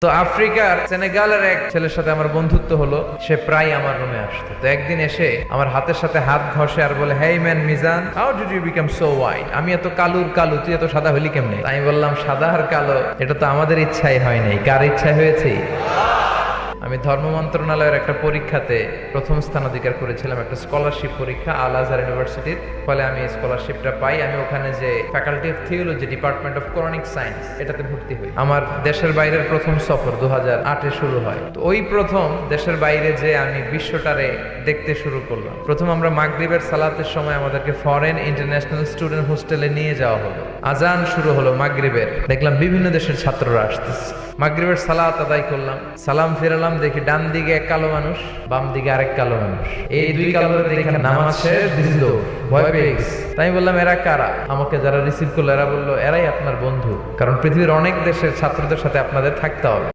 তো আফ্রিকার সেনেগালের এক ছেলের সাথে আমার বন্ধুত্ব হলো। সে প্রায় আমার রুমে আসতো। তো একদিন এসে আমার হাতের সাথে হাত ঘষে আর বলে, hey man Mizan, how did you become so white? আমি এত কালুর কালু, তুই এত সাদা হলি কেমনে? আমি বললাম, সাদা আর কালো এটা তো আমাদের ইচ্ছাই হয় নাই, কার ইচ্ছায় হয়েছে? আমি ধর্ম মন্ত্রণালয়ের একটা পরীক্ষাতে প্রথম স্থান অধিকার করেছিলাম, একটা স্কলারশিপ পরীক্ষা আল আজহার ইউনিভার্সিটির। ফলে আমি স্কলারশিপটা পাই। আমি ওখানে যে faculty of theology, department of chronic science, এটাতে ভর্তি হই। আমার দেশের বাইরের প্রথম সফর 2008-এ শুরু হয়। তো ওই প্রথম দেশের বাইরে যে আমি বিশ্বটারে দেখতে শুরু করলাম। প্রথম আমরা মাগরিবের সালাতের সময় আমাদেরকে ফরেন ইন্টারন্যাশনাল স্টুডেন্ট হোস্টেলে নিয়ে যাওয়া হলো। আজান শুরু হলো মাগরিবের, দেখলাম বিভিন্ন দেশের ছাত্ররা আসতেছে। মাগরিবের সালাত আদায় করলাম, সালাম ফিরালাম, দেখি ডান দিকে এক কালো মানুষ, বাম দিকে আরেক কালো মানুষ। এই দুই কালো দেখে নামাজ শেষ, দিল ভয় পেয়ে গেছে। তাই বললাম, এরা কারা? আমাকে যারা রিসিভ করলো এরা বললো, এরাই আপনার বন্ধু, কারণ পৃথিবীর অনেক দেশের ছাত্রদের সাথে আপনাদের থাকতে হবে।